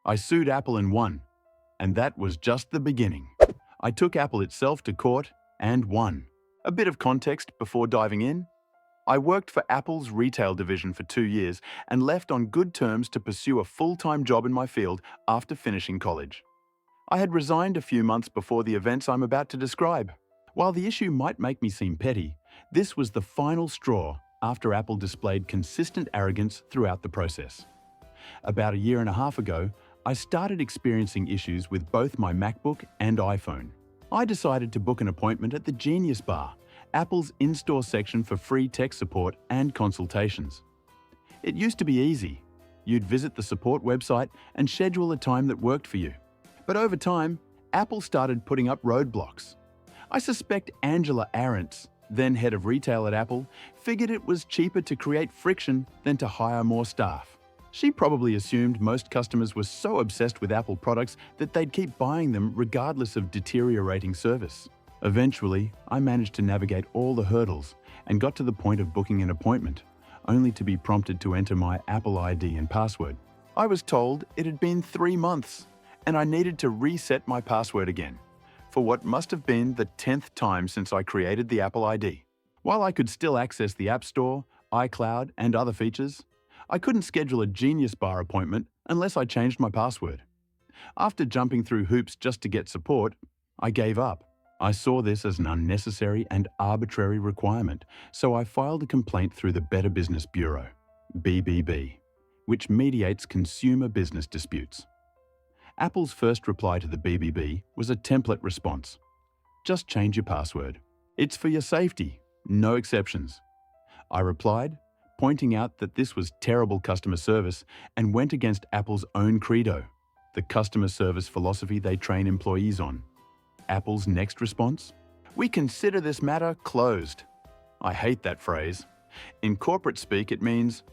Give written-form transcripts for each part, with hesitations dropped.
I sued Apple and won, and that was just the beginning. I took Apple itself to court and won. A bit of context before diving in. I worked for Apple's retail division for 2 years and left on good terms to pursue a full-time job in my field after finishing college. I had resigned a few months before the events I'm about to describe. While the issue might make me seem petty, this was the final straw after Apple displayed consistent arrogance throughout the process. About a year and a half ago, I started experiencing issues with both my MacBook and iPhone. I decided to book an appointment at the Genius Bar, Apple's in-store section for free tech support and consultations. It used to be easy. You'd visit the support website and schedule a time that worked for you. But over time, Apple started putting up roadblocks. I suspect Angela Arendts, then head of retail at Apple, figured it was cheaper to create friction than to hire more staff. She probably assumed most customers were so obsessed with Apple products that they'd keep buying them regardless of deteriorating service. Eventually, I managed to navigate all the hurdles and got to the point of booking an appointment, only to be prompted to enter my Apple ID and password. I was told it had been 3 months, and I needed to reset my password again, for what must have been the 10th time since I created the Apple ID. While I could still access the App Store, iCloud, and other features, I couldn't schedule a Genius Bar appointment unless I changed my password. After jumping through hoops just to get support, I gave up. I saw this as an unnecessary and arbitrary requirement, so I filed a complaint through the Better Business Bureau, BBB, which mediates consumer business disputes. Apple's first reply to the BBB was a template response. Just change your password. It's for your safety, no exceptions. I replied, pointing out that this was terrible customer service and went against Apple's own credo, the customer service philosophy they train employees on. Apple's next response? We consider this matter closed. I hate that phrase. In corporate speak, it means,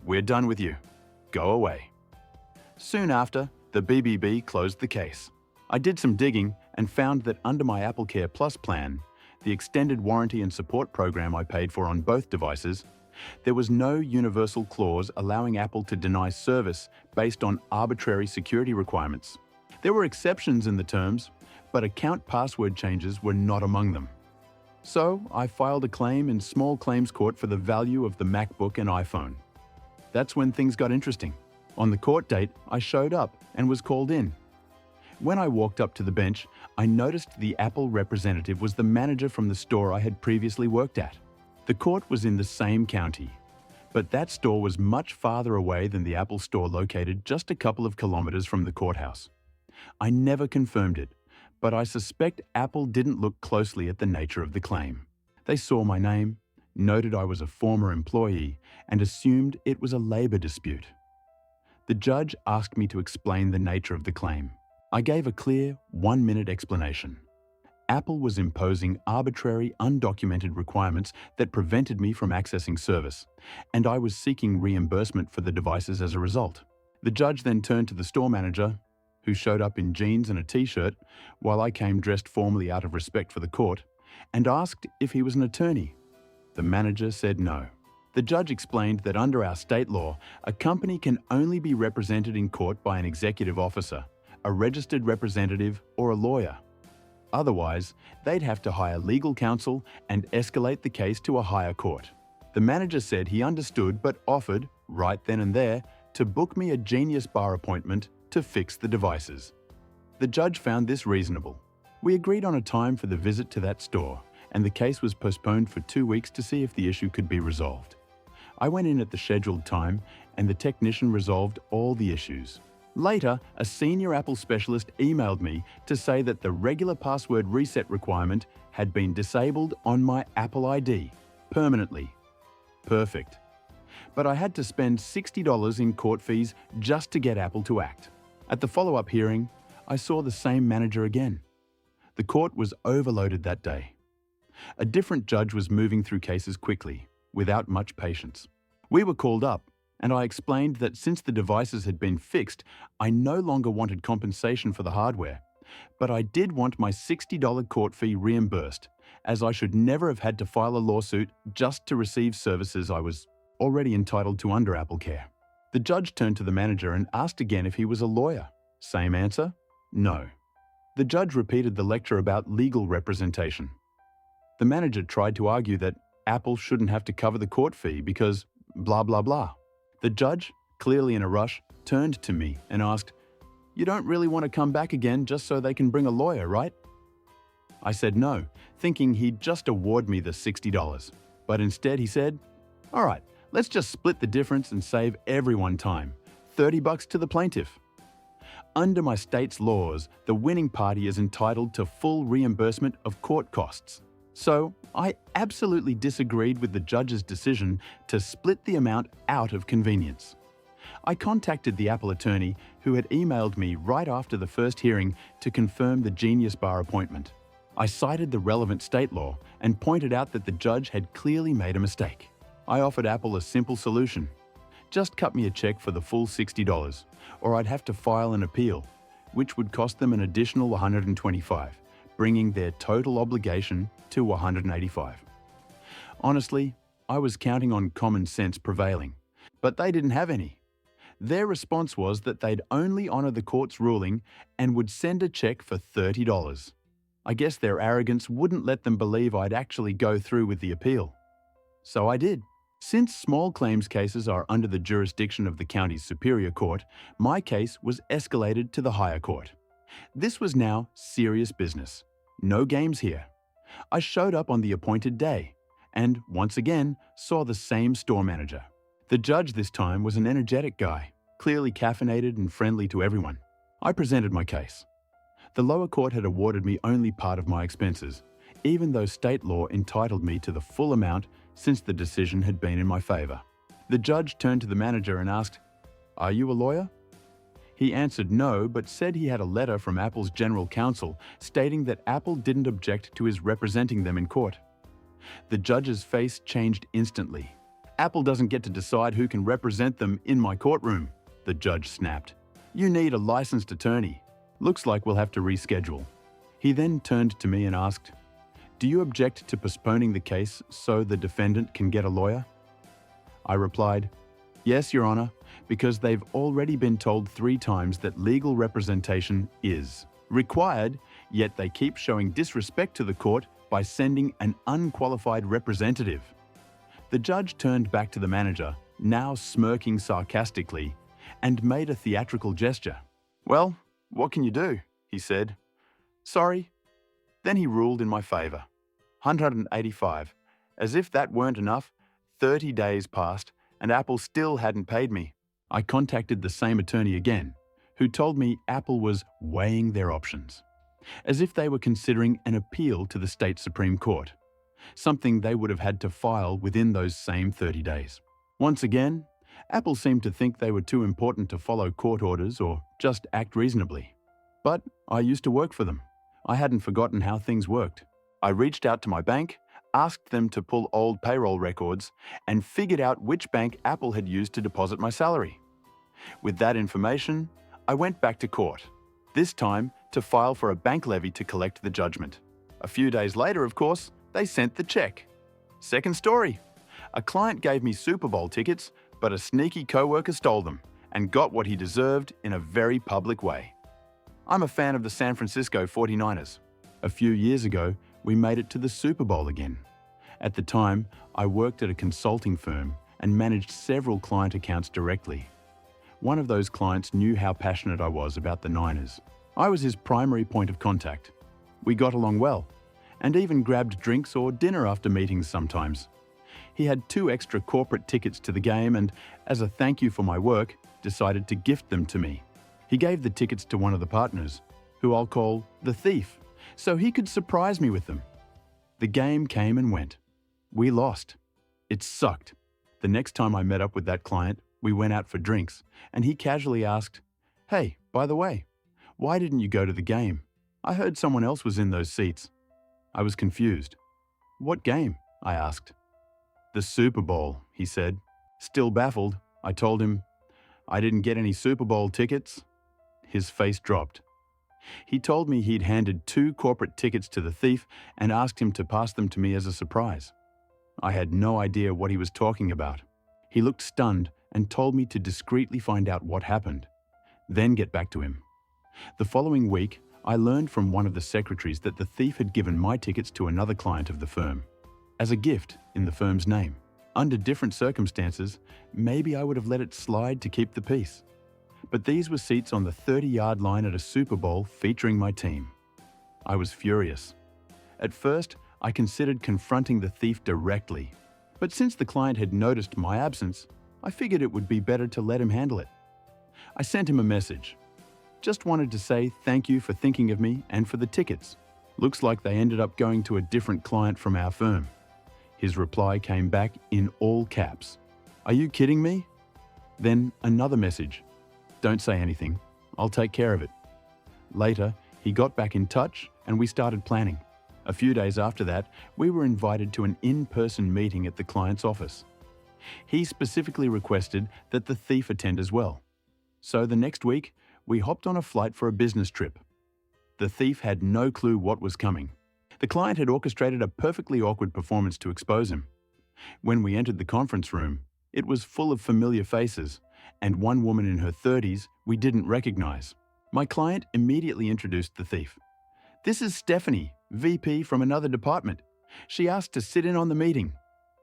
we're done with you. Go away. Soon after, the BBB closed the case. I did some digging and found that under my AppleCare Plus plan, the extended warranty and support program I paid for on both devices, there was no universal clause allowing Apple to deny service based on arbitrary security requirements. There were exceptions in the terms, but account password changes were not among them. So I filed a claim in small claims court for the value of the MacBook and iPhone. That's when things got interesting. On the court date, I showed up and was called in. When I walked up to the bench, I noticed the Apple representative was the manager from the store I had previously worked at. The court was in the same county, but that store was much farther away than the Apple store located just a couple of kilometers from the courthouse. I never confirmed it, but I suspect Apple didn't look closely at the nature of the claim. They saw my name, noted I was a former employee, and assumed it was a labor dispute. The judge asked me to explain the nature of the claim. I gave a clear, 1-minute explanation. Apple was imposing arbitrary, undocumented requirements that prevented me from accessing service, and I was seeking reimbursement for the devices as a result. The judge then turned to the store manager, who showed up in jeans and a t-shirt, while I came dressed formally out of respect for the court, and asked if he was an attorney. The manager said no. The judge explained that under our state law, a company can only be represented in court by an executive officer, a registered representative, or a lawyer. Otherwise, they'd have to hire legal counsel and escalate the case to a higher court. The manager said he understood but offered, right then and there, to book me a Genius Bar appointment to fix the devices. The judge found this reasonable. We agreed on a time for the visit to that store, and the case was postponed for 2 weeks to see if the issue could be resolved. I went in at the scheduled time, and the technician resolved all the issues. Later, a senior Apple specialist emailed me to say that the regular password reset requirement had been disabled on my Apple ID permanently. Perfect. But I had to spend $60 in court fees just to get Apple to act. At the follow-up hearing, I saw the same manager again. The court was overloaded that day. A different judge was moving through cases quickly, without much patience. We were called up, and I explained that since the devices had been fixed, I no longer wanted compensation for the hardware, but I did want my $60 court fee reimbursed, as I should never have had to file a lawsuit just to receive services I was already entitled to under AppleCare. The judge turned to the manager and asked again if he was a lawyer. Same answer? No. The judge repeated the lecture about legal representation. The manager tried to argue that Apple shouldn't have to cover the court fee because blah blah blah. The judge, clearly in a rush, turned to me and asked, "You don't really want to come back again just so they can bring a lawyer, right?" I said no, thinking he'd just award me the $60. But instead he said, "All right, let's just split the difference and save everyone time. $30 to the plaintiff." Under my state's laws, the winning party is entitled to full reimbursement of court costs. So I absolutely disagreed with the judge's decision to split the amount out of convenience. I contacted the Apple attorney who had emailed me right after the first hearing to confirm the Genius Bar appointment. I cited the relevant state law and pointed out that the judge had clearly made a mistake. I offered Apple a simple solution. Just cut me a check for the full $60, or I'd have to file an appeal, which would cost them an additional $125, bringing their total obligation to $185. Honestly, I was counting on common sense prevailing, but they didn't have any. Their response was that they'd only honor the court's ruling and would send a check for $30. I guess their arrogance wouldn't let them believe I'd actually go through with the appeal. So I did. Since small claims cases are under the jurisdiction of the county's superior court, my case was escalated to the higher court. This was now serious business. No games here. I showed up on the appointed day and, once again, saw the same store manager. The judge this time was an energetic guy, clearly caffeinated and friendly to everyone. I presented my case. The lower court had awarded me only part of my expenses, even though state law entitled me to the full amount since the decision had been in my favor. The judge turned to the manager and asked, "Are you a lawyer?" He answered no, but said he had a letter from Apple's general counsel stating that Apple didn't object to his representing them in court. The judge's face changed instantly. "Apple doesn't get to decide who can represent them in my courtroom," the judge snapped. "You need a licensed attorney. Looks like we'll have to reschedule." He then turned to me and asked, "Do you object to postponing the case so the defendant can get a lawyer?" I replied, "Yes, Your Honor, because they've already been told 3 times that legal representation is required, yet they keep showing disrespect to the court by sending an unqualified representative." The judge turned back to the manager, now smirking sarcastically, and made a theatrical gesture. "Well, what can you do?" he said. "Sorry." Then he ruled in my favor. $185. As if that weren't enough, 30 days passed and Apple still hadn't paid me. I contacted the same attorney again, who told me Apple was weighing their options, as if they were considering an appeal to the state Supreme Court, something they would have had to file within those same 30 days. Once again, Apple seemed to think they were too important to follow court orders or just act reasonably. But I used to work for them. I hadn't forgotten how things worked. I reached out to my bank, asked them to pull old payroll records, and figured out which bank Apple had used to deposit my salary. With that information, I went back to court, this time to file for a bank levy to collect the judgment. A few days later, of course, they sent the check. Second story. A client gave me Super Bowl tickets, but a sneaky coworker stole them and got what he deserved in a very public way. I'm a fan of the San Francisco 49ers. A few years ago, we made it to the Super Bowl again. At the time, I worked at a consulting firm and managed several client accounts directly. One of those clients knew how passionate I was about the Niners. I was his primary point of contact. We got along well, and even grabbed drinks or dinner after meetings sometimes. He had 2 extra corporate tickets to the game and, as a thank you for my work, decided to gift them to me. He gave the tickets to one of the partners, who I'll call the thief, so he could surprise me with them. The game came and went. We lost. It sucked. The next time I met up with that client, we went out for drinks, and he casually asked, "Hey, by the way, why didn't you go to the game? I heard someone else was in those seats." I was confused. "What game?" I asked. "The Super Bowl," he said. Still baffled, I told him, "I didn't get any Super Bowl tickets." His face dropped. He told me he'd handed 2 corporate tickets to the thief and asked him to pass them to me as a surprise. I had no idea what he was talking about. He looked stunned and told me to discreetly find out what happened, then get back to him. The following week, I learned from one of the secretaries that the thief had given my tickets to another client of the firm, as a gift in the firm's name. Under different circumstances, maybe I would have let it slide to keep the peace. But these were seats on the 30-yard line at a Super Bowl featuring my team. I was furious. At first, I considered confronting the thief directly, but since the client had noticed my absence, I figured it would be better to let him handle it. I sent him a message. Just wanted to say thank you for thinking of me and for the tickets. Looks like they ended up going to a different client from our firm. His reply came back in all caps. Are you kidding me? Then another message. Don't say anything. I'll take care of it. Later, he got back in touch and we started planning. A few days after that, we were invited to an in-person meeting at the client's office. He specifically requested that the thief attend as well. So the next week, we hopped on a flight for a business trip. The thief had no clue what was coming. The client had orchestrated a perfectly awkward performance to expose him. When we entered the conference room, it was full of familiar faces, and one woman in her 30s we didn't recognize. My client immediately introduced the thief. This is Stephanie, VP from another department. She asked to sit in on the meeting.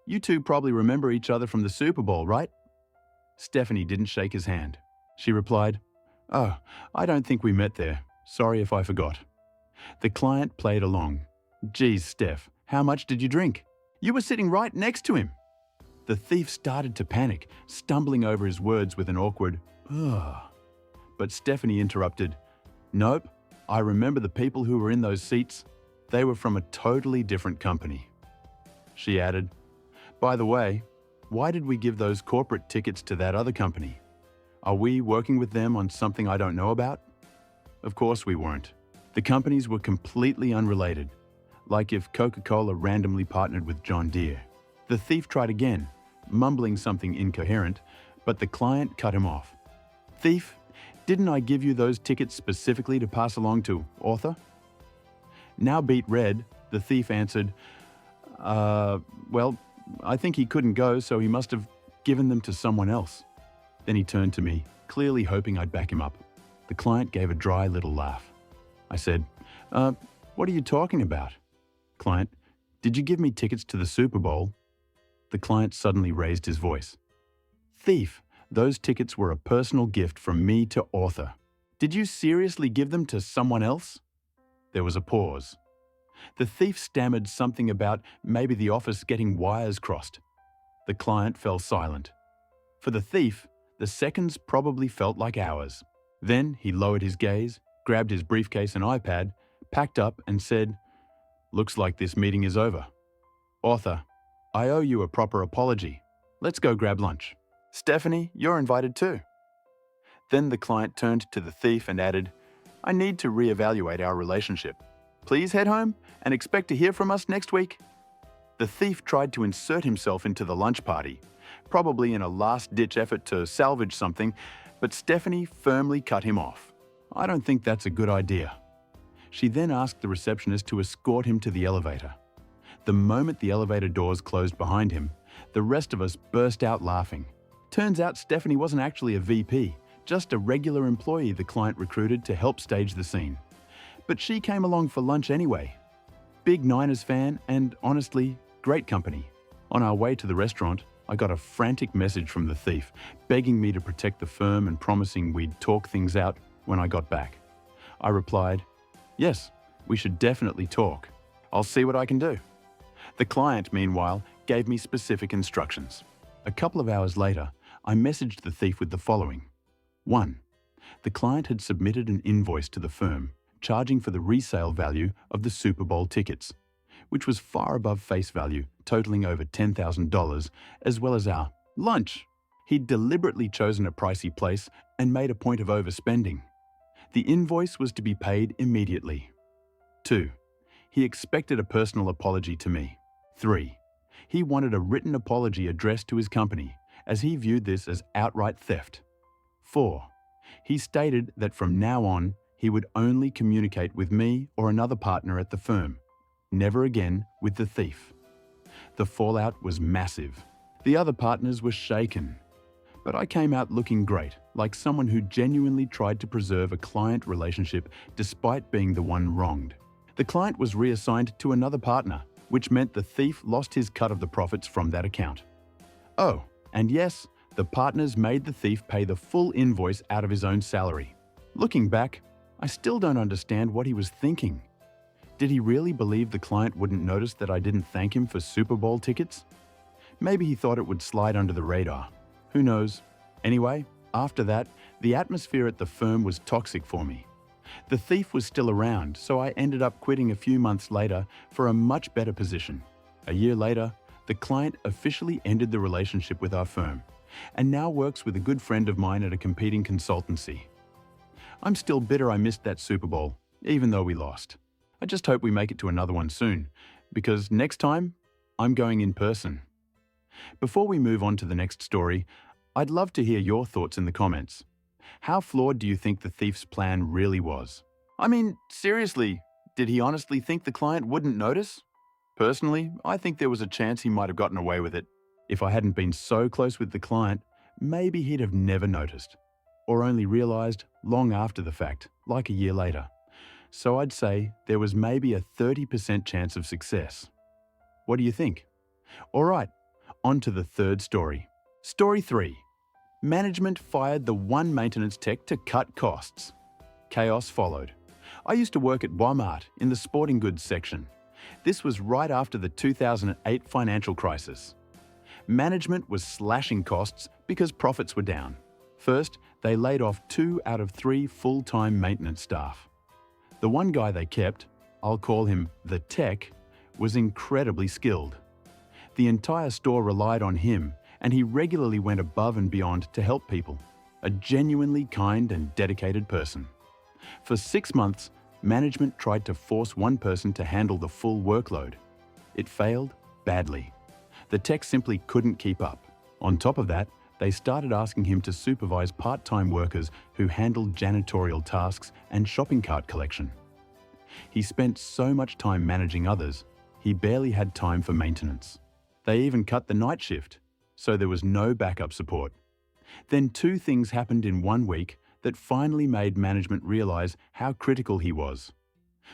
You two probably remember each other from the Super Bowl, right? Stephanie didn't shake his hand. She replied, "Oh, I don't think we met there. Sorry if I forgot." The client played along. "Geez, Steph, how much did you drink? You were sitting right next to him." The thief started to panic, stumbling over his words with an awkward, "Ugh." But Stephanie interrupted, "Nope, I remember the people who were in those seats. They were from a totally different company." She added, "By the way, why did we give those corporate tickets to that other company? Are we working with them on something I don't know about?" Of course we weren't. The companies were completely unrelated, like if Coca-Cola randomly partnered with John Deere. The thief tried again, mumbling something incoherent, but the client cut him off. "Thief, didn't I give you those tickets specifically to pass along to Arthur?" Now beat red, the thief answered, Well, I think he couldn't go, so he must have given them to someone else." Then he turned to me, clearly hoping I'd back him up. The client gave a dry little laugh. I said, What are you talking about?" Client, "Did you give me tickets to the Super Bowl?" The client suddenly raised his voice. "Thief, those tickets were a personal gift from me to Arthur. Did you seriously give them to someone else?" There was a pause. The thief stammered something about maybe the office getting wires crossed. The client fell silent. For the thief, the seconds probably felt like hours. Then he lowered his gaze, grabbed his briefcase and iPad, packed up and said, "Looks like this meeting is over. Arthur, I owe you a proper apology. Let's go grab lunch. Stephanie, you're invited too." Then the client turned to the thief and added, "I need to reevaluate our relationship. Please head home and expect to hear from us next week." The thief tried to insert himself into the lunch party, probably in a last-ditch effort to salvage something, but Stephanie firmly cut him off. "I don't think that's a good idea." She then asked the receptionist to escort him to the elevator. The moment the elevator doors closed behind him, the rest of us burst out laughing. Turns out Stephanie wasn't actually a VP, just a regular employee the client recruited to help stage the scene. But she came along for lunch anyway. Big Niners fan and, honestly, great company. On our way to the restaurant, I got a frantic message from the thief, begging me to protect the firm and promising we'd talk things out when I got back. I replied, "Yes, we should definitely talk. I'll see what I can do." The client, meanwhile, gave me specific instructions. A couple of hours later, I messaged the thief with the following. 1. The client had submitted an invoice to the firm, charging for the resale value of the Super Bowl tickets, which was far above face value, totaling over $10,000, as well as our lunch. He'd deliberately chosen a pricey place and made a point of overspending. The invoice was to be paid immediately. 2. He expected a personal apology to me. 3. He wanted a written apology addressed to his company, as he viewed this as outright theft. 4. He stated that from now on, he would only communicate with me or another partner at the firm, never again with the thief. The fallout was massive. The other partners were shaken. But I came out looking great, like someone who genuinely tried to preserve a client relationship despite being the one wronged. The client was reassigned to another partner, which meant the thief lost his cut of the profits from that account. Oh, and yes, the partners made the thief pay the full invoice out of his own salary. Looking back, I still don't understand what he was thinking. Did he really believe the client wouldn't notice that I didn't thank him for Super Bowl tickets? Maybe he thought it would slide under the radar. Who knows? Anyway, after that, the atmosphere at the firm was toxic for me. The thief was still around, so I ended up quitting a few months later for a much better position. A year later, the client officially ended the relationship with our firm, and now works with a good friend of mine at a competing consultancy. I'm still bitter I missed that Super Bowl, even though we lost. I just hope we make it to another one soon, because next time, I'm going in person. Before we move on to the next story, I'd love to hear your thoughts in the comments. How flawed do you think the thief's plan really was? I mean, seriously, did he honestly think the client wouldn't notice? Personally, I think there was a chance he might have gotten away with it. If I hadn't been so close with the client, maybe he'd have never noticed, or only realized long after the fact, like a year later. So I'd say there was maybe a 30% chance of success. What do you think? All right, on to the third story. Story 3. Management fired the one maintenance tech to cut costs. Chaos followed. I used to work at Walmart in the sporting goods section. This was right after the 2008 financial crisis. Management was slashing costs because profits were down. First, they laid off 2 out of 3 full-time maintenance staff. The one guy they kept, I'll call him the tech, was incredibly skilled. The entire store relied on him, and he regularly went above and beyond to help people. A genuinely kind and dedicated person. For 6 months, management tried to force one person to handle the full workload. It failed badly. The tech simply couldn't keep up. On top of that, they started asking him to supervise part-time workers who handled janitorial tasks and shopping cart collection. He spent so much time managing others, he barely had time for maintenance. They even cut the night shift, so there was no backup support. Then 2 things happened in 1 week that finally made management realize how critical he was.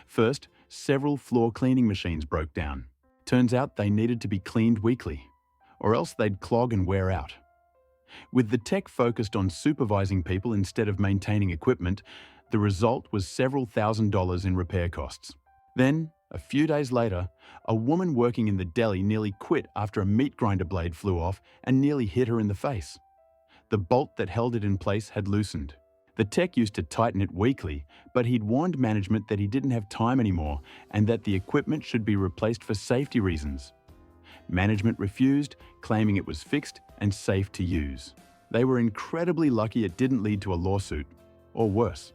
First, several floor cleaning machines broke down. Turns out they needed to be cleaned weekly, or else they'd clog and wear out. With the tech focused on supervising people instead of maintaining equipment, the result was several $1,000s in repair costs. Then, a few days later, a woman working in the deli nearly quit after a meat grinder blade flew off and nearly hit her in the face. The bolt that held it in place had loosened. The tech used to tighten it weekly, but he'd warned management that he didn't have time anymore and that the equipment should be replaced for safety reasons. Management refused, claiming it was fixed and safe to use. They were incredibly lucky it didn't lead to a lawsuit, or worse.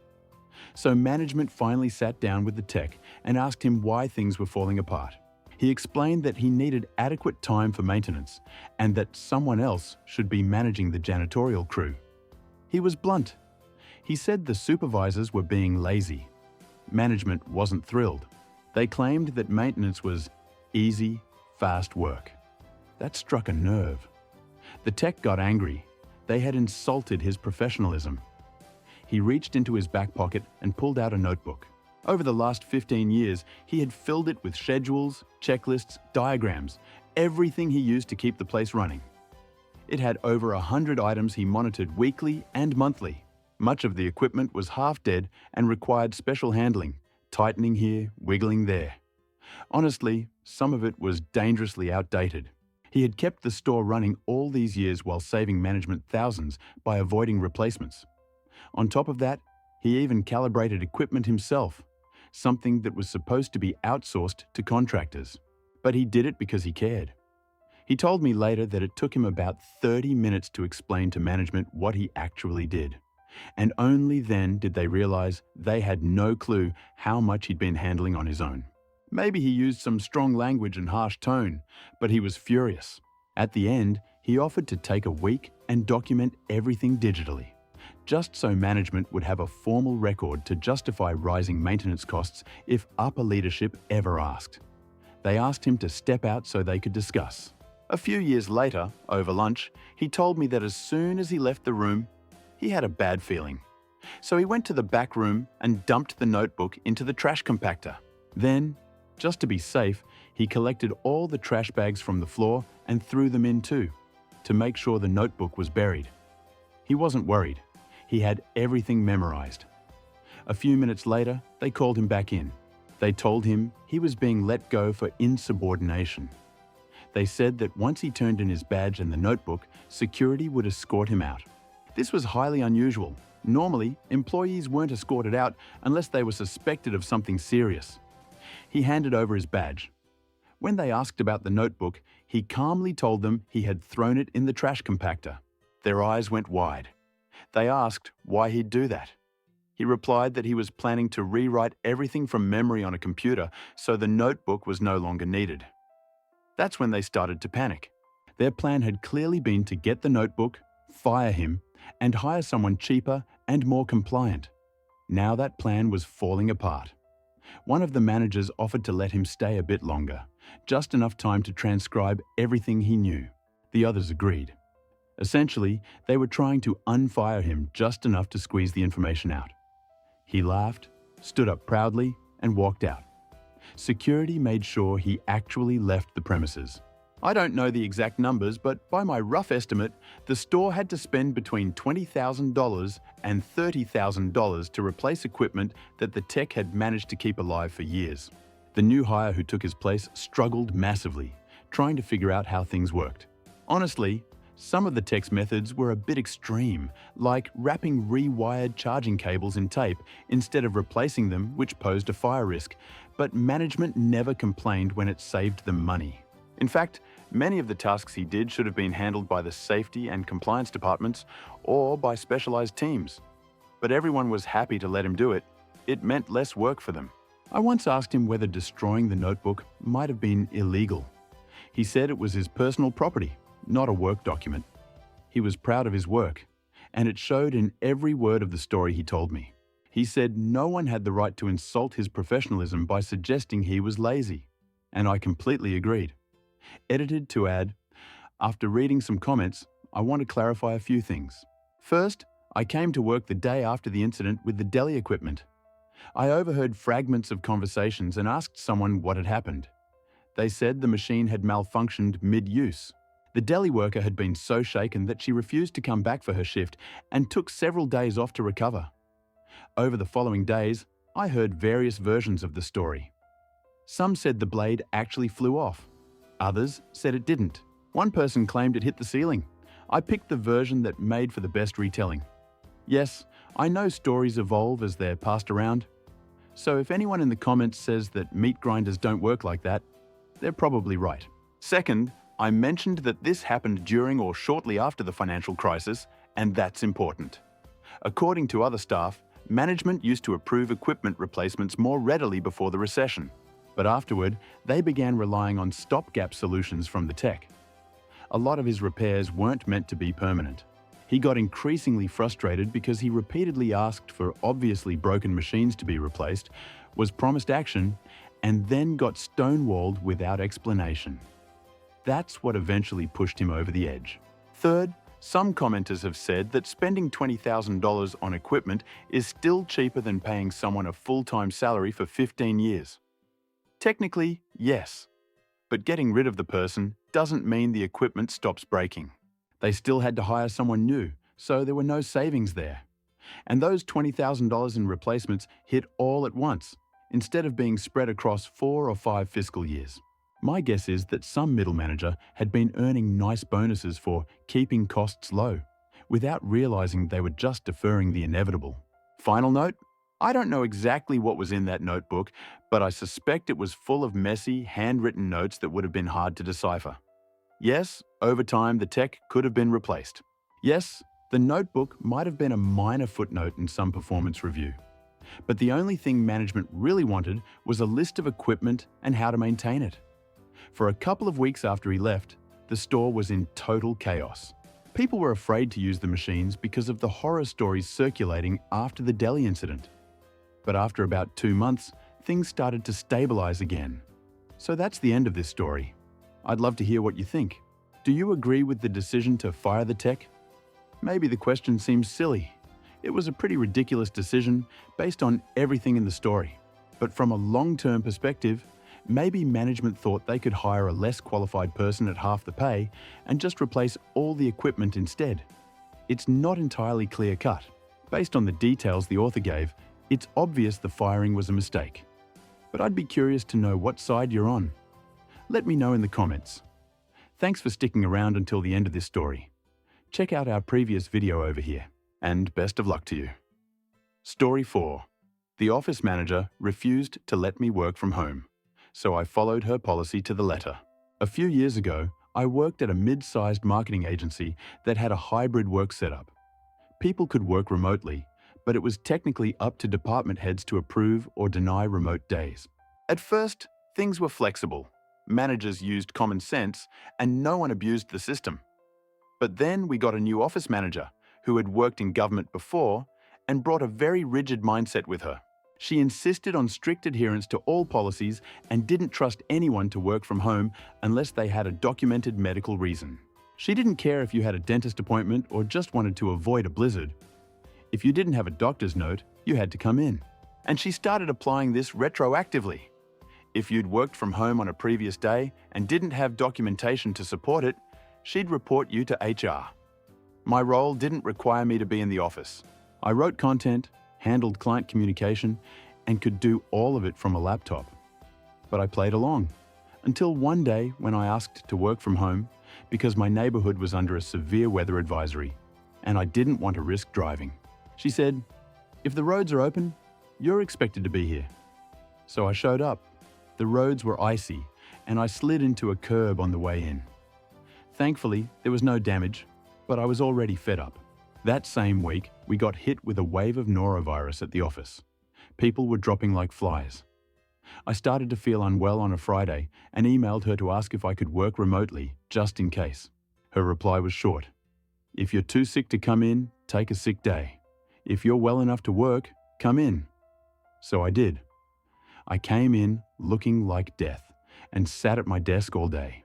So management finally sat down with the tech and asked him why things were falling apart. He explained that he needed adequate time for maintenance and that someone else should be managing the janitorial crew. He was blunt. He said the supervisors were being lazy. Management wasn't thrilled. They claimed that maintenance was easy, fast work. That struck a nerve. The tech got angry. They had insulted his professionalism. He reached into his back pocket and pulled out a notebook. Over the last 15 years, he had filled it with schedules, checklists, diagrams, everything he used to keep the place running. It had over 100 items he monitored weekly and monthly. Much of the equipment was half dead and required special handling, tightening here, wiggling there. Honestly, some of it was dangerously outdated. He had kept the store running all these years while saving management thousands by avoiding replacements. On top of that, he even calibrated equipment himself, something that was supposed to be outsourced to contractors. But he did it because he cared. He told me later that it took him about 30 minutes to explain to management what he actually did. And only then did they realize they had no clue how much he'd been handling on his own. Maybe he used some strong language and harsh tone, but he was furious. At the end, he offered to take a week and document everything digitally, just so management would have a formal record to justify rising maintenance costs if upper leadership ever asked. They asked him to step out so they could discuss. A few years later, over lunch, he told me that as soon as he left the room, he had a bad feeling. So he went to the back room and dumped the notebook into the trash compactor. Then, just to be safe, he collected all the trash bags from the floor and threw them in too, to make sure the notebook was buried. He wasn't worried. He had everything memorized. A few minutes later, they called him back in. They told him he was being let go for insubordination. They said that once he turned in his badge and the notebook, security would escort him out. This was highly unusual. Normally, employees weren't escorted out unless they were suspected of something serious. He handed over his badge. When they asked about the notebook, he calmly told them he had thrown it in the trash compactor. Their eyes went wide. They asked why he'd do that. He replied that he was planning to rewrite everything from memory on a computer so the notebook was no longer needed. That's when they started to panic. Their plan had clearly been to get the notebook, fire him, and hire someone cheaper and more compliant. Now that plan was falling apart. One of the managers offered to let him stay a bit longer, just enough time to transcribe everything he knew. The others agreed. Essentially, they were trying to unfire him just enough to squeeze the information out. He laughed, stood up proudly, and walked out. Security made sure he actually left the premises. I don't know the exact numbers, but by my rough estimate, the store had to spend between $20,000 and $30,000 to replace equipment that the tech had managed to keep alive for years. The new hire who took his place struggled massively, trying to figure out how things worked. Honestly, some of the tech's methods were a bit extreme, like wrapping rewired charging cables in tape instead of replacing them, which posed a fire risk, but management never complained when it saved them money. In fact, many of the tasks he did should have been handled by the safety and compliance departments or by specialized teams. But everyone was happy to let him do it. It meant less work for them. I once asked him whether destroying the notebook might have been illegal. He said it was his personal property, not a work document. He was proud of his work, and it showed in every word of the story he told me. He said no one had the right to insult his professionalism by suggesting he was lazy, and I completely agreed. Edited to add, after reading some comments, I want to clarify a few things. First, I came to work the day after the incident with the deli equipment. I overheard fragments of conversations and asked someone what had happened. They said the machine had malfunctioned mid-use. The deli worker had been so shaken that she refused to come back for her shift and took several days off to recover. Over the following days, I heard various versions of the story. Some said the blade actually flew off. Others said it didn't. One person claimed it hit the ceiling. I picked the version that made for the best retelling. Yes, I know stories evolve as they're passed around. So if anyone in the comments says that meat grinders don't work like that, they're probably right. Second, I mentioned that this happened during or shortly after the financial crisis, and that's important. According to other staff, management used to approve equipment replacements more readily before the recession. But afterward, they began relying on stopgap solutions from the tech. A lot of his repairs weren't meant to be permanent. He got increasingly frustrated because he repeatedly asked for obviously broken machines to be replaced, was promised action, and then got stonewalled without explanation. That's what eventually pushed him over the edge. Third, some commenters have said that spending $20,000 on equipment is still cheaper than paying someone a full-time salary for 15 years. Technically, yes, but getting rid of the person doesn't mean the equipment stops breaking. They still had to hire someone new, so there were no savings there. And those $20,000 in replacements hit all at once, instead of being spread across 4 or 5 fiscal years. My guess is that some middle manager had been earning nice bonuses for keeping costs low, without realizing they were just deferring the inevitable. Final note? I don't know exactly what was in that notebook, but I suspect it was full of messy, handwritten notes that would have been hard to decipher. Yes, over time the tech could have been replaced. Yes, the notebook might have been a minor footnote in some performance review. But the only thing management really wanted was a list of equipment and how to maintain it. For a couple of weeks after he left, the store was in total chaos. People were afraid to use the machines because of the horror stories circulating after the deli incident. But after about 2 months, things started to stabilize again. So that's the end of this story. I'd love to hear what you think. Do you agree with the decision to fire the tech? Maybe the question seems silly. It was a pretty ridiculous decision based on everything in the story. But from a long-term perspective, maybe management thought they could hire a less qualified person at half the pay and just replace all the equipment instead. It's not entirely clear-cut. Based on the details the author gave, it's obvious the firing was a mistake. But I'd be curious to know what side you're on. Let me know in the comments. Thanks for sticking around until the end of this story. Check out our previous video over here, and best of luck to you. Story 4. The office manager refused to let me work from home, so I followed her policy to the letter. A few years ago, I worked at a mid-sized marketing agency that had a hybrid work setup. People could work remotely, but it was technically up to department heads to approve or deny remote days. At first, things were flexible. Managers used common sense, and no one abused the system. But then we got a new office manager who had worked in government before and brought a very rigid mindset with her. She insisted on strict adherence to all policies and didn't trust anyone to work from home unless they had a documented medical reason. She didn't care if you had a dentist appointment or just wanted to avoid a blizzard. If you didn't have a doctor's note, you had to come in. And she started applying this retroactively. If you'd worked from home on a previous day and didn't have documentation to support it, she'd report you to HR. My role didn't require me to be in the office. I wrote content, handled client communication, and could do all of it from a laptop. But I played along, until one day when I asked to work from home because my neighborhood was under a severe weather advisory, and I didn't want to risk driving. She said, "If the roads are open, you're expected to be here." So I showed up. The roads were icy, and I slid into a curb on the way in. Thankfully, there was no damage, but I was already fed up. That same week, we got hit with a wave of norovirus at the office. People were dropping like flies. I started to feel unwell on a Friday and emailed her to ask if I could work remotely, just in case. Her reply was short. "If you're too sick to come in, take a sick day. If you're well enough to work, come in." So I did. I came in looking like death and sat at my desk all day.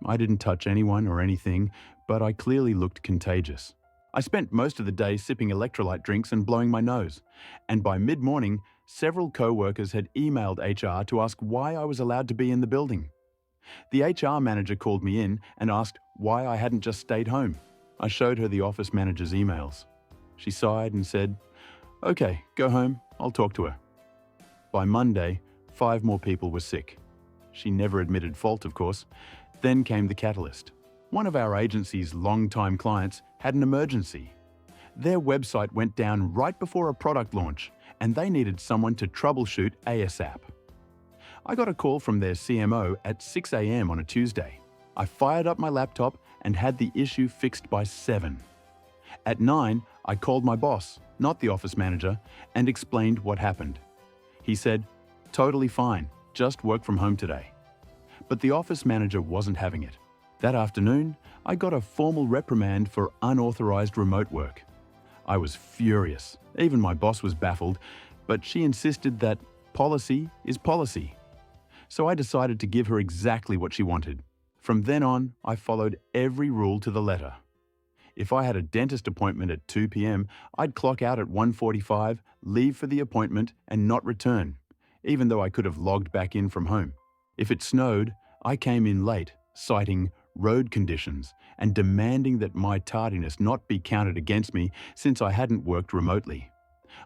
I didn't touch anyone or anything, but I clearly looked contagious. I spent most of the day sipping electrolyte drinks and blowing my nose, and by mid-morning, several co-workers had emailed HR to ask why I was allowed to be in the building. The HR manager called me in and asked why I hadn't just stayed home. I showed her the office manager's emails. She sighed and said, "Okay, go home, I'll talk to her." By Monday, 5 more people were sick. She never admitted fault, of course. Then came the catalyst. One of our agency's long-time clients had an emergency. Their website went down right before a product launch, and they needed someone to troubleshoot ASAP. I got a call from their CMO at 6 a.m. on a Tuesday. I fired up my laptop and had the issue fixed by 7. At 9, I called my boss, not the office manager, and explained what happened. He said, "Totally fine, just work from home today." But the office manager wasn't having it. That afternoon, I got a formal reprimand for unauthorized remote work. I was furious. Even my boss was baffled, but she insisted that policy is policy. So I decided to give her exactly what she wanted. From then on, I followed every rule to the letter. If I had a dentist appointment at 2 p.m., I'd clock out at 1:45, leave for the appointment, and not return, even though I could have logged back in from home. If it snowed, I came in late, citing road conditions and demanding that my tardiness not be counted against me since I hadn't worked remotely.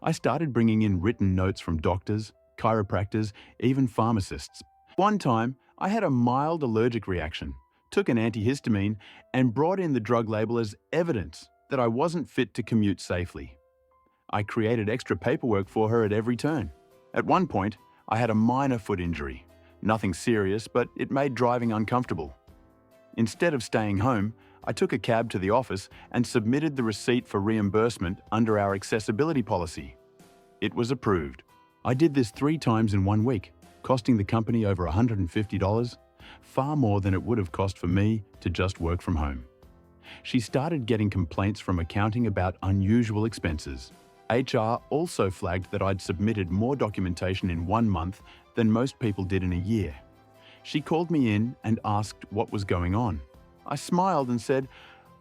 I started bringing in written notes from doctors, chiropractors, even pharmacists. One time, I had a mild allergic reaction, took an antihistamine, and brought in the drug label as evidence that I wasn't fit to commute safely. I created extra paperwork for her at every turn. At one point, I had a minor foot injury. Nothing serious, but it made driving uncomfortable. Instead of staying home, I took a cab to the office and submitted the receipt for reimbursement under our accessibility policy. It was approved. I did this 3 times in 1 week, costing the company over $150, far more than it would have cost for me to just work from home. She started getting complaints from accounting about unusual expenses. HR also flagged that I'd submitted more documentation in 1 month than most people did in a year. She called me in and asked what was going on. I smiled and said,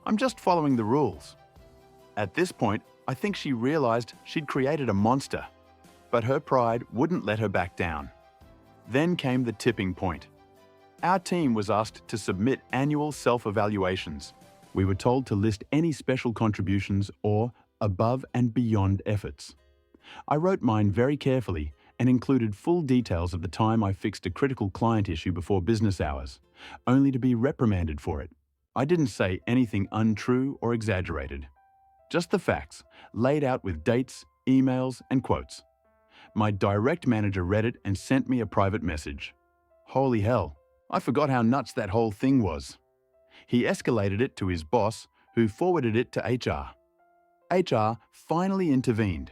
"I'm just following the rules." At this point, I think she realized she'd created a monster, but her pride wouldn't let her back down. Then came the tipping point. Our team was asked to submit annual self-evaluations. We were told to list any special contributions or above and beyond efforts. I wrote mine very carefully and included full details of the time I fixed a critical client issue before business hours, only to be reprimanded for it. I didn't say anything untrue or exaggerated. Just the facts, laid out with dates, emails, and quotes. My direct manager read it and sent me a private message. Holy hell, I forgot how nuts that whole thing was. He escalated it to his boss, who forwarded it to HR. HR finally intervened.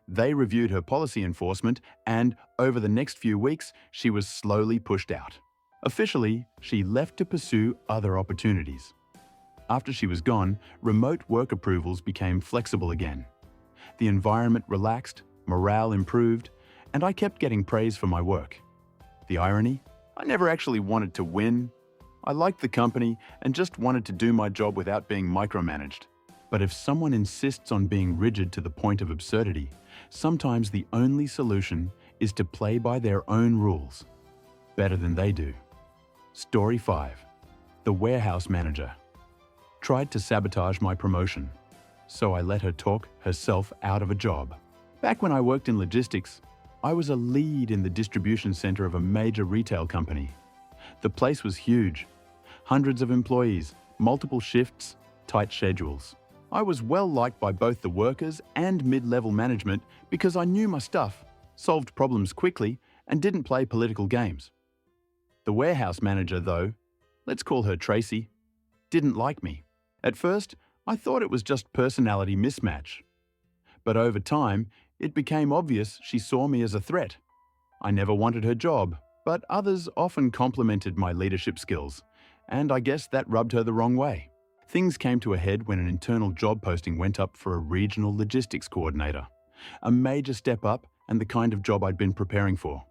They reviewed her policy enforcement, and over the next few weeks, she was slowly pushed out. Officially, she left to pursue other opportunities. After she was gone, remote work approvals became flexible again. The environment relaxed, morale improved, and I kept getting praise for my work. The irony? I never actually wanted to win. I liked the company and just wanted to do my job without being micromanaged. But if someone insists on being rigid to the point of absurdity, sometimes the only solution is to play by their own rules, better than they do. Story 5. The warehouse manager tried to sabotage my promotion, so I let her talk herself out of a job. Back when I worked in logistics, I was a lead in the distribution center of a major retail company. The place was huge. Hundreds of employees, multiple shifts, tight schedules. I was well liked by both the workers and mid-level management because I knew my stuff, solved problems quickly, and didn't play political games. The warehouse manager, though, let's call her Tracy, didn't like me. At first, I thought it was just personality mismatch. But over time, it became obvious she saw me as a threat. I never wanted her job, but others often complimented my leadership skills, and I guess that rubbed her the wrong way. Things came to a head when an internal job posting went up for a regional logistics coordinator, a major step up and the kind of job I'd been preparing for.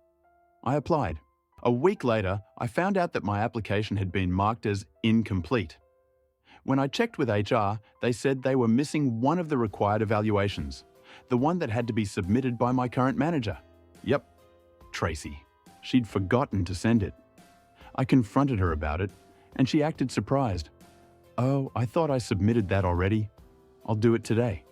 I applied. A week later, I found out that my application had been marked as incomplete. When I checked with HR, they said they were missing one of the required evaluations, the one that had to be submitted by my current manager. Yep, Tracy. She'd forgotten to send it. I confronted her about it, and she acted surprised. "Oh, I thought I submitted that already. I'll do it today."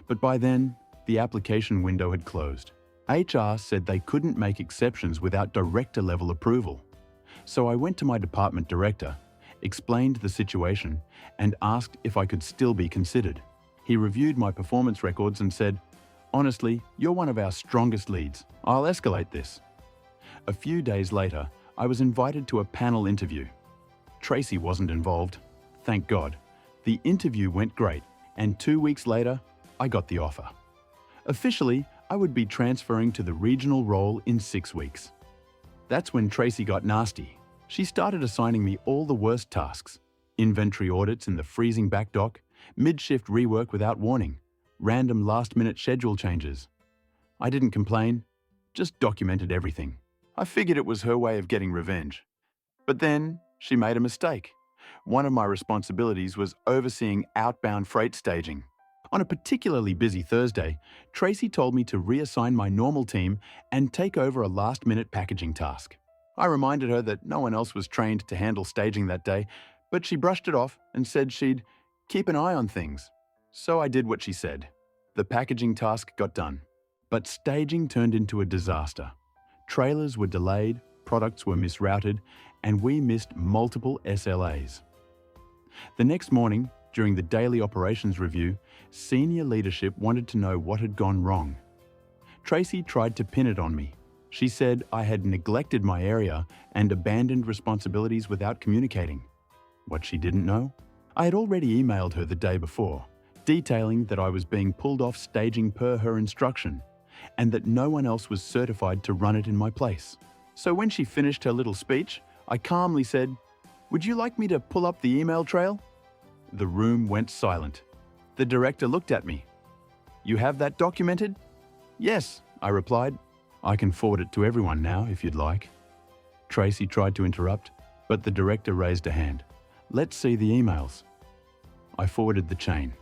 But by then, the application window had closed. HR said they couldn't make exceptions without director-level approval. So I went to my department director, explained the situation, and asked if I could still be considered. He reviewed my performance records and said, "Honestly, you're one of our strongest leads. I'll escalate this." A few days later, I was invited to a panel interview. Tracy wasn't involved. Thank God. The interview went great, and 2 weeks later, I got the offer. Officially, I would be transferring to the regional role in 6 weeks. That's when Tracy got nasty. She started assigning me all the worst tasks: inventory audits in the freezing back dock, mid-shift rework without warning, random last-minute schedule changes. I didn't complain, just documented everything. I figured it was her way of getting revenge. But then, she made a mistake. One of my responsibilities was overseeing outbound freight staging. On a particularly busy Thursday, Tracy told me to reassign my normal team and take over a last-minute packaging task. I reminded her that no one else was trained to handle staging that day, but she brushed it off and said she'd keep an eye on things. So I did what she said. The packaging task got done. But staging turned into a disaster. Trailers were delayed, products were misrouted, and we missed multiple SLAs. The next morning, during the daily operations review, senior leadership wanted to know what had gone wrong. Tracy tried to pin it on me. She said I had neglected my area and abandoned responsibilities without communicating. What she didn't know? I had already emailed her the day before, detailing that I was being pulled off staging per her instruction, and that no one else was certified to run it in my place. So when she finished her little speech, I calmly said, "Would you like me to pull up the email trail?" The room went silent. The director looked at me. "You have that documented?" "Yes," I replied. "I can forward it to everyone now, if you'd like." Tracy tried to interrupt, but the director raised a hand. Let's see the emails. I forwarded the chain.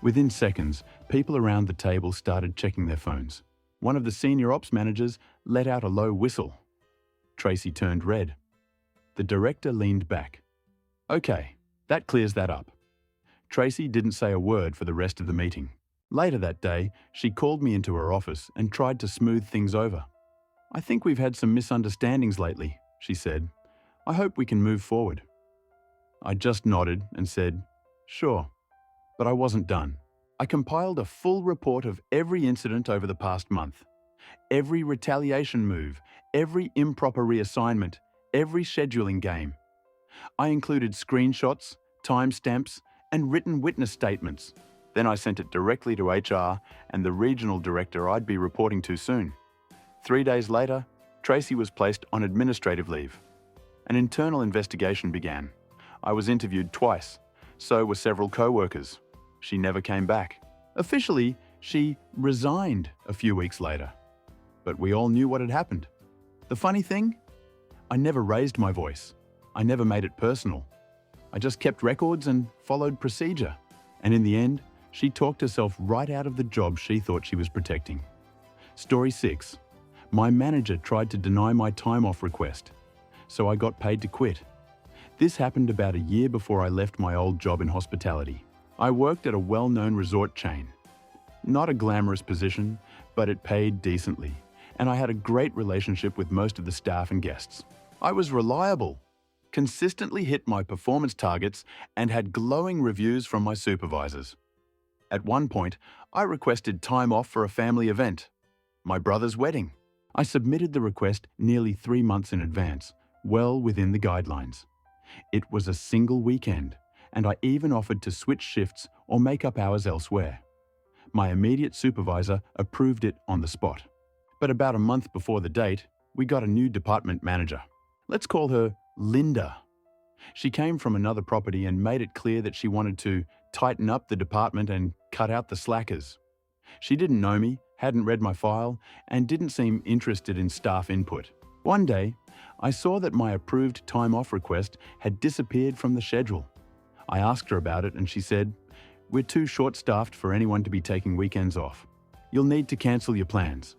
Within seconds, people around the table started checking their phones. One of the senior ops managers let out a low whistle. Tracy turned red. The director leaned back. Okay, that clears that up. Tracy didn't say a word for the rest of the meeting. Later that day, she called me into her office and tried to smooth things over. I think we've had some misunderstandings lately, she said. I hope we can move forward. I just nodded and said, sure. But I wasn't done. I compiled a full report of every incident over the past month. Every retaliation move, every improper reassignment, every scheduling game. I included screenshots, timestamps, and written witness statements. Then I sent it directly to HR and the regional director I'd be reporting to soon. 3 days later, Tracy was placed on administrative leave. An internal investigation began. I was interviewed twice. So were several co-workers. She never came back. Officially, she resigned a few weeks later. But we all knew what had happened. The funny thing? I never raised my voice. I never made it personal. I just kept records and followed procedure. And in the end, she talked herself right out of the job she thought she was protecting. Story 6. My manager tried to deny my time off request, so I got paid to quit. This happened about a year before I left my old job in hospitality. I worked at a well-known resort chain. Not a glamorous position, but it paid decently, and I had a great relationship with most of the staff and guests. I was reliable, consistently hit my performance targets, and had glowing reviews from my supervisors. At one point, I requested time off for a family event, my brother's wedding. I submitted the request nearly 3 months in advance, well within the guidelines. It was a single weekend, and I even offered to switch shifts or make up hours elsewhere. My immediate supervisor approved it on the spot. But about a month before the date, we got a new department manager. Let's call her Linda. She came from another property and made it clear that she wanted to tighten up the department and cut out the slackers. She didn't know me, hadn't read my file, and didn't seem interested in staff input. One day, I saw that my approved time off request had disappeared from the schedule. I asked her about it and she said, "We're too short-staffed for anyone to be taking weekends off. You'll need to cancel your plans."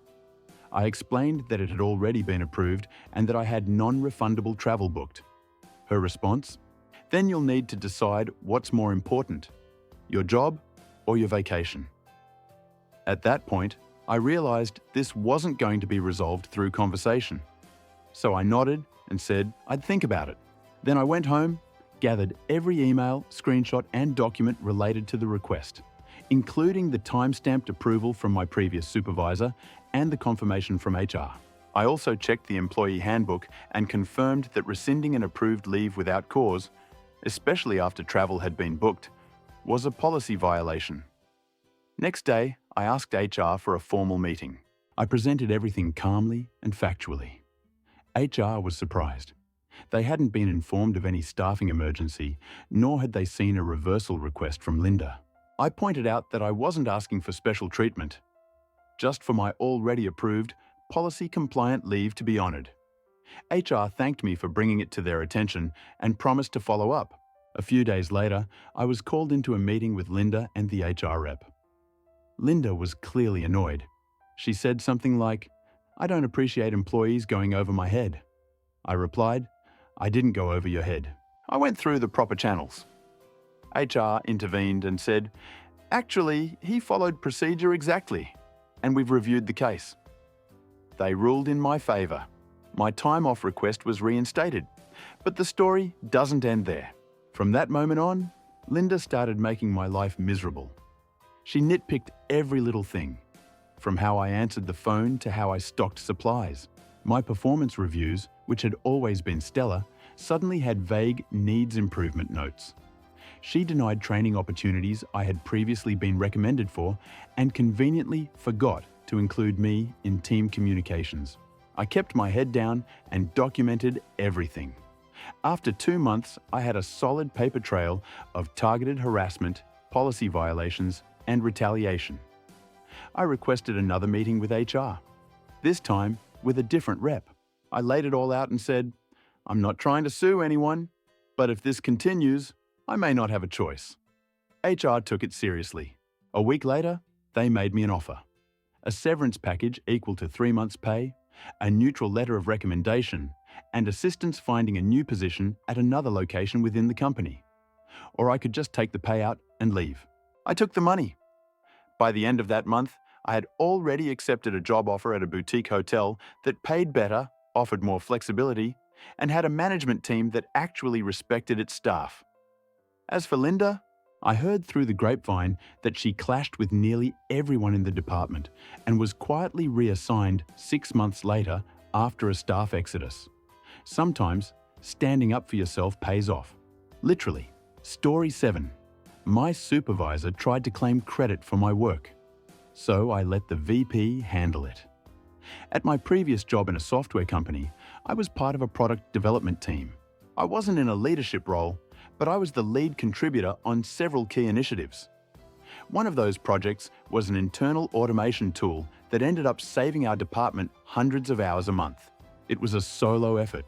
I explained that it had already been approved and that I had non-refundable travel booked. Her response? "Then you'll need to decide what's more important, your job or your vacation." At that point, I realized this wasn't going to be resolved through conversation. So I nodded and said I'd think about it. Then I went home, gathered every email, screenshot, and document related to the request, including the time-stamped approval from my previous supervisor and the confirmation from HR. I also checked the employee handbook and confirmed that rescinding an approved leave without cause, especially after travel had been booked, was a policy violation. Next day, I asked HR for a formal meeting. I presented everything calmly and factually. HR was surprised. They hadn't been informed of any staffing emergency, nor had they seen a reversal request from Linda. I pointed out that I wasn't asking for special treatment, just for my already approved, policy-compliant leave to be honoured. HR thanked me for bringing it to their attention and promised to follow up. A few days later, I was called into a meeting with Linda and the HR rep. Linda was clearly annoyed. She said something like, "I don't appreciate employees going over my head." I replied, "I didn't go over your head. I went through the proper channels." HR intervened and said, "Actually, he followed procedure exactly, and we've reviewed the case." They ruled in my favour. My time off request was reinstated, but the story doesn't end there. From that moment on, Linda started making my life miserable. She nitpicked every little thing, from how I answered the phone to how I stocked supplies. My performance reviews, which had always been stellar, suddenly had vague needs improvement notes. She denied training opportunities I had previously been recommended for and conveniently forgot to include me in team communications. I kept my head down and documented everything. After 2 months, I had a solid paper trail of targeted harassment, policy violations, and retaliation. I requested another meeting with HR, this time with a different rep. I laid it all out and said, "I'm not trying to sue anyone, But if this continues, I may not have a choice. HR took it seriously. A week later, they made me an offer. A severance package equal to 3 months' pay, a neutral letter of recommendation, and assistance finding a new position at another location within the company. Or I could just take the payout and leave. I took the money. By the end of that month, I had already accepted a job offer at a boutique hotel that paid better, offered more flexibility, and had a management team that actually respected its staff. As for Linda, I heard through the grapevine that she clashed with nearly everyone in the department and was quietly reassigned 6 months later after a staff exodus. Sometimes, standing up for yourself pays off. Literally. Story 7. My supervisor tried to claim credit for my work, so I let the VP handle it. At my previous job in a software company, I was part of a product development team. I wasn't in a leadership role, but I was the lead contributor on several key initiatives. One of those projects was an internal automation tool that ended up saving our department hundreds of hours a month. It was a solo effort.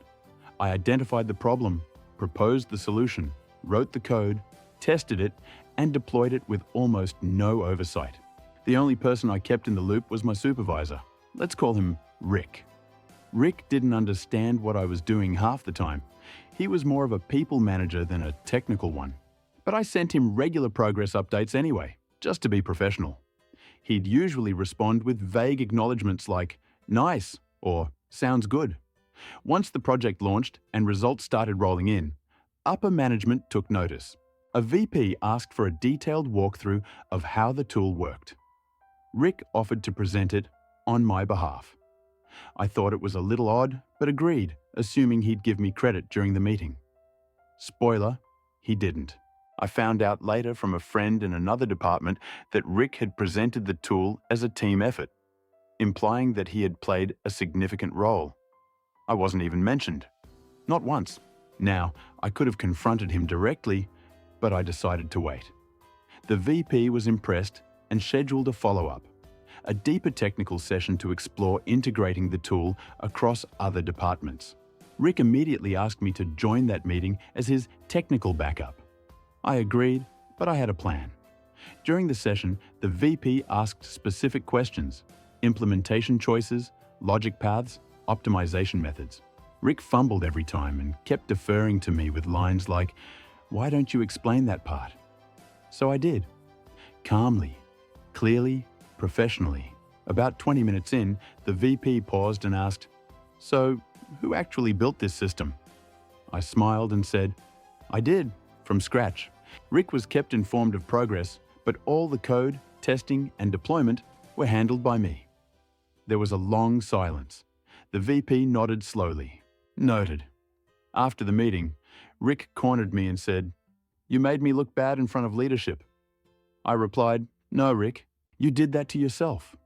I identified the problem, proposed the solution, wrote the code, tested it, and deployed it with almost no oversight. The only person I kept in the loop was my supervisor. Let's call him Rick. Rick didn't understand what I was doing half the time. He was more of a people manager than a technical one. But I sent him regular progress updates anyway, just to be professional. He'd usually respond with vague acknowledgements like, "Nice," or "Sounds good." Once the project launched and results started rolling in, upper management took notice. A VP asked for a detailed walkthrough of how the tool worked. Rick offered to present it on my behalf. I thought it was a little odd, but agreed, assuming he'd give me credit during the meeting. Spoiler, he didn't. I found out later from a friend in another department that Rick had presented the tool as a team effort, implying that he had played a significant role. I wasn't even mentioned. Not once. Now, I could have confronted him directly, but I decided to wait. The VP was impressed and scheduled a follow-up, a deeper technical session to explore integrating the tool across other departments. Rick immediately asked me to join that meeting as his technical backup. I agreed, but I had a plan. During the session, the VP asked specific questions, implementation choices, logic paths, optimization methods. Rick fumbled every time and kept deferring to me with lines like, "Why don't you explain that part?" So I did. Calmly, clearly, professionally. About 20 minutes in, the VP paused and asked, "So, who actually built this system?" I smiled and said, "I did, from scratch." Rick was kept informed of progress, but all the code, testing, and deployment were handled by me. There was a long silence. The VP nodded slowly. Noted. After the meeting, Rick cornered me and said, "You made me look bad in front of leadership." I replied, "No, Rick, you did that to yourself."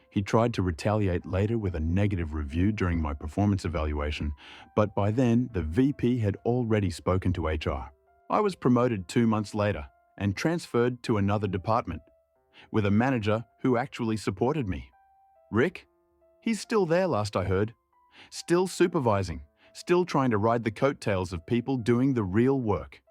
He tried to retaliate later with a negative review during my performance evaluation, but by then the VP had already spoken to HR. I was promoted 2 months later and transferred to another department, with a manager who actually supported me. Rick? He's still there last I heard. Still supervising, still trying to ride the coattails of people doing the real work.